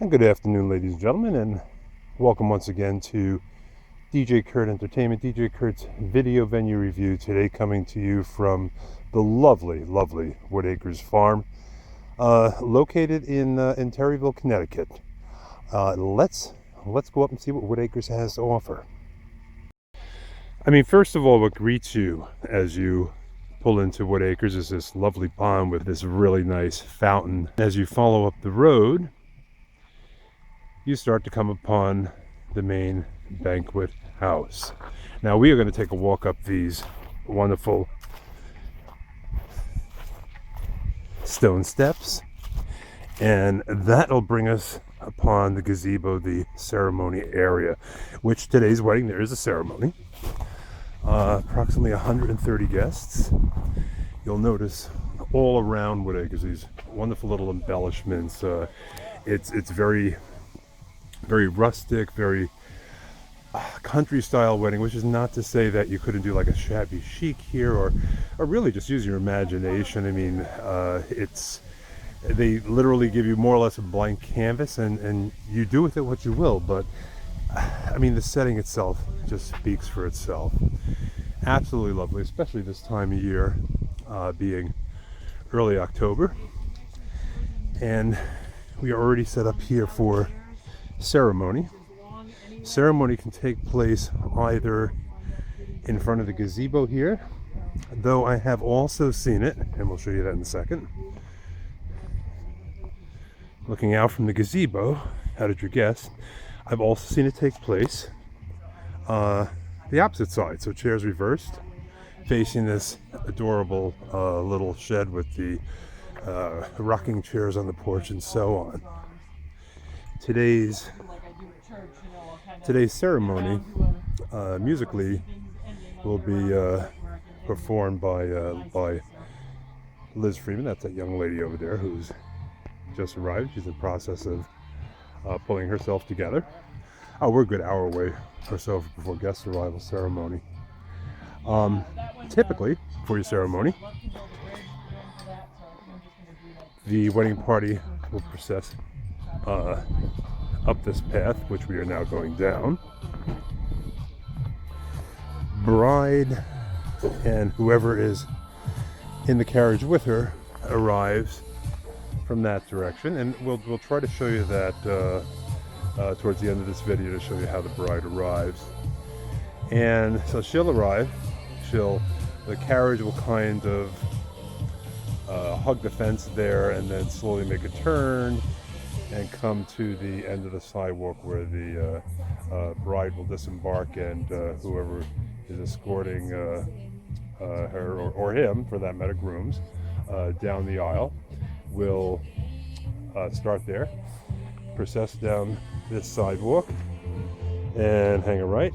And good afternoon, ladies and gentlemen, and welcome once again to DJ Kurt Entertainment, DJ Kurt's video venue review. Today coming to you from the lovely Woodacres Farm, located in Terryville, Connecticut. Let's go up and see what Woodacres has to offer. I mean, first of all, what greets you as you pull into Woodacres is this lovely pond with this really nice fountain. As you follow up the road, you start to come upon the main banquet house. Now we are going to take a walk up these wonderful stone steps, and that'll bring us upon the gazebo, the ceremony area, which today's wedding, there is a ceremony. Approximately 130 guests. You'll notice all around Woodacres these wonderful little embellishments. It's very rustic, very country style wedding, which is not to say that you couldn't do like a shabby chic here, or really just use your imagination. I mean, they literally give you more or less a blank canvas, and you do with it what you will. But I mean, the setting itself just speaks for itself. Absolutely lovely, especially this time of year, being early October, and we are already set up here for ceremony. Ceremony can take place either in front of the gazebo here, though I have also seen it, and we'll show you that in a second. Looking out from the gazebo, how did you guess? I've also seen it take place the opposite side, so chairs reversed, facing this adorable little shed with the rocking chairs on the porch and so on. Today's ceremony musically will be performed by Liz Freeman. That's that young lady over there who's just arrived. She's in the process of pulling herself together. We're a good hour away or so before guest arrival ceremony. Typically, for your ceremony, the wedding party will process up this path, which we are now going down. Bride and whoever is in the carriage with her arrives from that direction, and we'll try to show you that towards the end of this video, to show you how the bride arrives. And so she'll arrive, the carriage will kind of hug the fence there, and then slowly make a turn and come to the end of the sidewalk where the bride will disembark, and whoever is escorting her or him, for that matter, grooms, down the aisle, will start there, process down this sidewalk, and hang a right,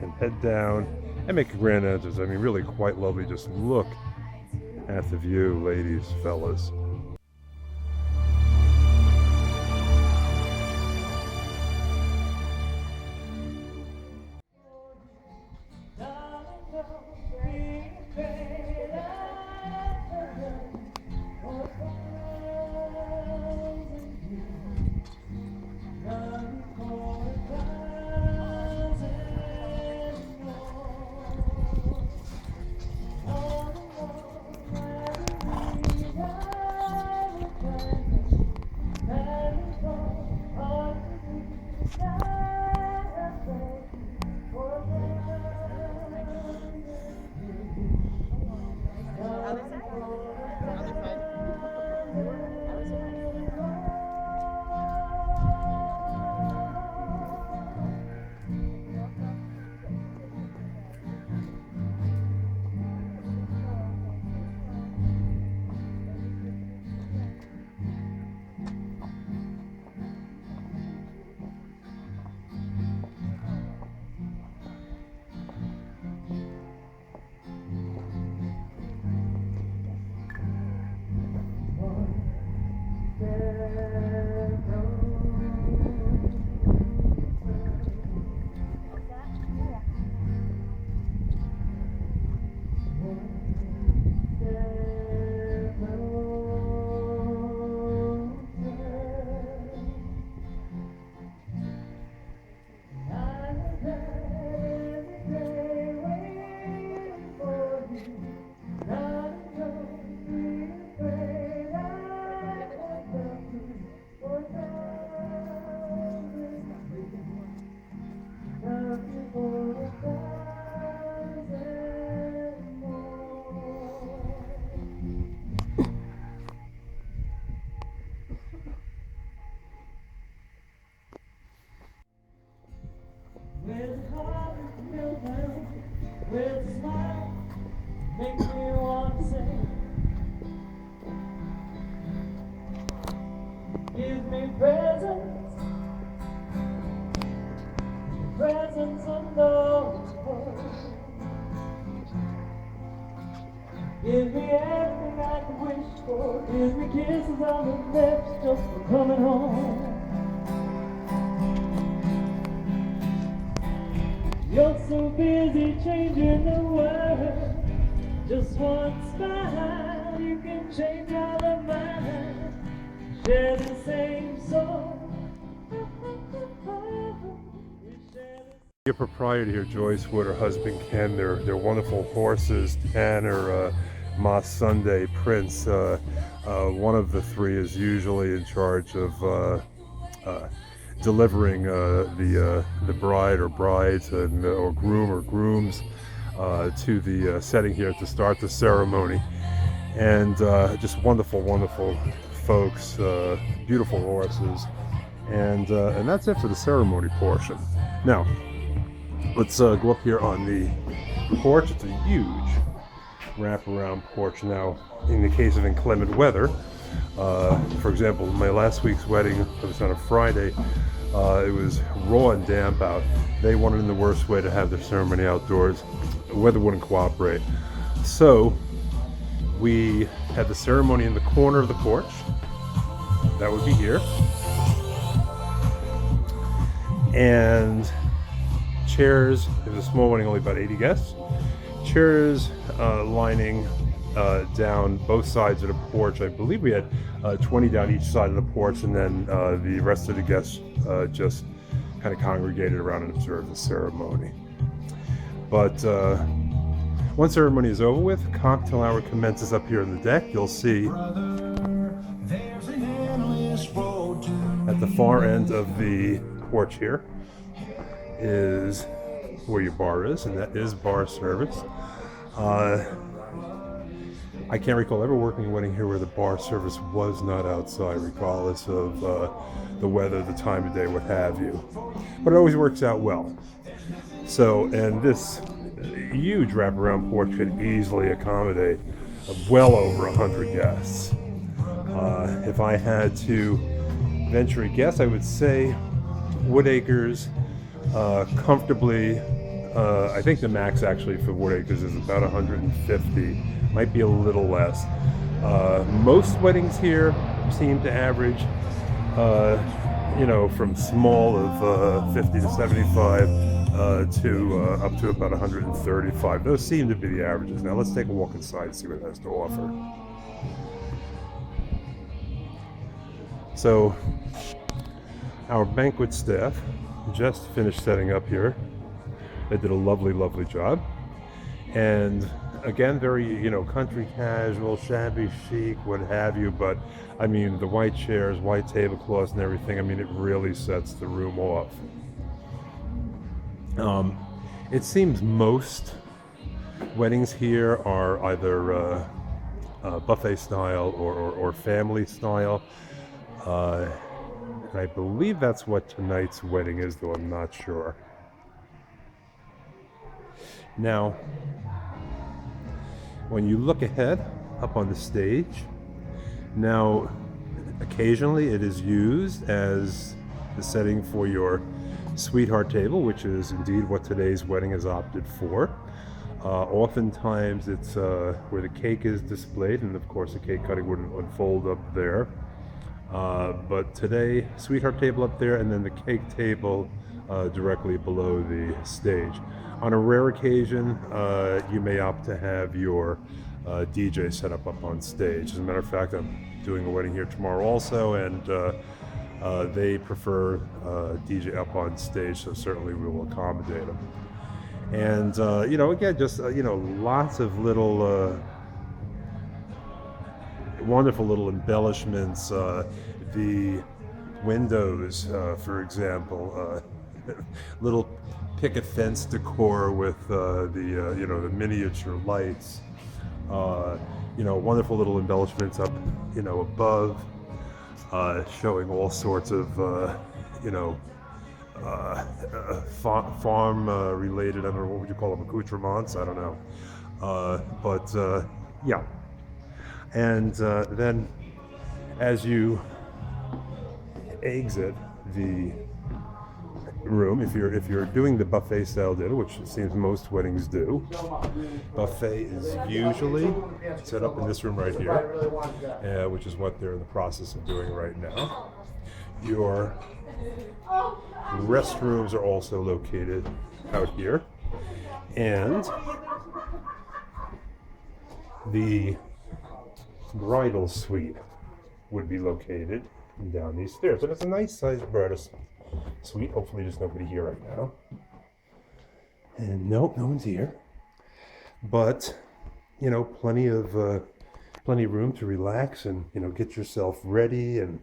and head down, and make a grand entrance. I mean, really quite lovely. Just look at the view, ladies, fellas. me presents, presents unknown. Give me everything I can wish for. Give me kisses on the lips just for coming home. You're so busy changing the world. Just one smile, you can change all of mine. Share the same soul. Your proprietor here, Joyce Wood, her husband Ken, they're wonderful horses. Tanner, Ma Sunday, Prince. One of the three is usually in charge of delivering the bride or brides and or groom or grooms to the setting here to start the ceremony. And just wonderful, wonderful folks, beautiful horses, and that's it for the ceremony portion. Now, let's go up here on the porch. It's a huge wraparound porch. Now, in the case of inclement weather, for example, my last week's wedding, it was on a Friday, it was raw and damp out. They wanted in the worst way to have their ceremony outdoors. The weather wouldn't cooperate. So we had the ceremony in the corner of the porch. That would be here. And chairs, it was a small wedding, only about 80 guests. Chairs lining down both sides of the porch. I believe we had 20 down each side of the porch, and then the rest of the guests just kind of congregated around and observed the ceremony. But once ceremony is over with, cocktail hour commences up here on the deck. You'll see at the far end of the porch here is where your bar is, and that is bar service. I can't recall ever working a wedding here where the bar service was not outside, regardless of the weather, the time of day, what have you. But it always works out well. So, and this huge wraparound porch could easily accommodate well over 100 guests. If I had to venture a guess, I would say Woodacres comfortably, I think the max actually for Woodacres is about 150, might be a little less. Most weddings here seem to average, from small of 50 to 75 to up to about 135. Those seem to be the averages. Now let's take a walk inside and see what it has to offer. So our banquet staff just finished setting up here. They did a lovely, lovely job. And again, very, country casual, shabby chic, what have you. But I mean, the white chairs, white tablecloths and everything, I mean, it really sets the room off. It seems most weddings here are either buffet style or family style. And I believe that's what tonight's wedding is, though I'm not sure. Now, when you look ahead up on the stage, now occasionally it is used as the setting for your sweetheart table, which is indeed what today's wedding has opted for. Oftentimes it's where the cake is displayed, and of course the cake cutting would unfold up there. But today, sweetheart table up there, and then the cake table directly below the stage. On a rare occasion, you may opt to have your DJ set up on stage. As a matter of fact, I'm doing a wedding here tomorrow also, and they prefer DJ up on stage, so certainly we will accommodate them. And again, just lots of little wonderful little embellishments. The windows, for example, little picket fence decor with the miniature lights. Wonderful little embellishments up above, showing all sorts of farm related, I don't know, what would you call them, accoutrements? I don't know. But yeah. And then as you exit the room, if you're doing the buffet style dinner, which it seems most weddings do, buffet is usually set up in this room right here, which is what they're in the process of doing right now. Your restrooms are also located out here, and the bridal suite would be located down these stairs, and it's a nice sized bridal suite. Hopefully there's nobody here right now, and no one's here, but you know, plenty of room to relax and, you know, get yourself ready, and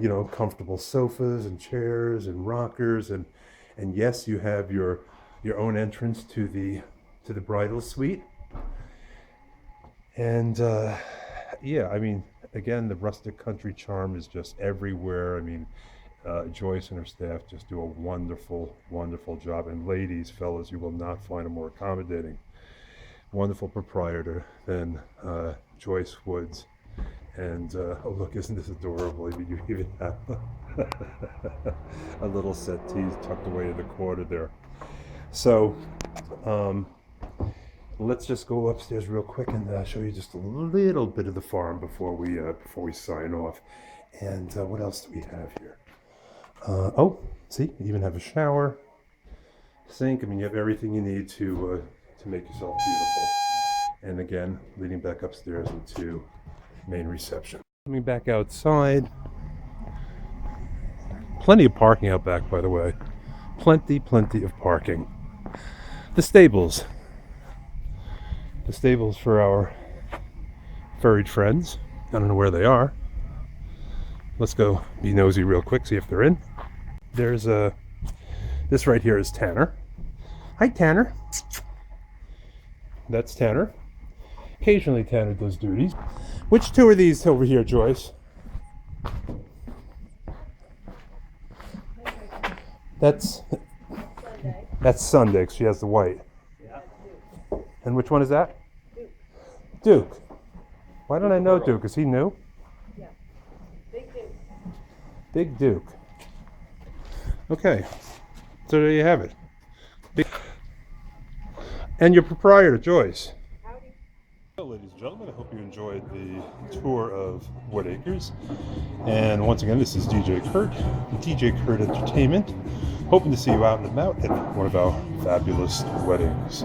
you know, comfortable sofas and chairs and rockers, and yes, you have your own entrance to the bridal suite. And yeah, I mean, again, the rustic country charm is just everywhere. I mean, Joyce and her staff just do a wonderful job. And ladies, fellas, you will not find a more accommodating, wonderful proprietor than Joyce Woods. And oh look, isn't this adorable? You even have a little settee tucked away in the corner there. So let's just go upstairs real quick and show you just a little bit of the farm before we sign off. And what else do we have here? Oh, see, you even have a shower, sink. I mean, you have everything you need to make yourself beautiful. And again, leading back upstairs into main reception. Coming back outside. Plenty of parking out back, by the way. Plenty of parking. The stables. The stables for our furried friends. I don't know where they are. Let's go be nosy real quick, see if they're in. There's this right here is Tanner. Hi, Tanner. That's Tanner. Occasionally Tanner does duties. Which two are these over here, Joyce? That's Sunday. She has the white. Yeah. And which one is that? Duke. Why don't I know Duke? Is he new? Yeah. Big Duke. Big Duke. Okay. So there you have it. And your proprietor, Joyce. Well, ladies and gentlemen, I hope you enjoyed the tour of Wood Acres. And once again, this is DJ Kurt, DJ Kurt Entertainment. Hoping to see you out and about at one of our fabulous weddings.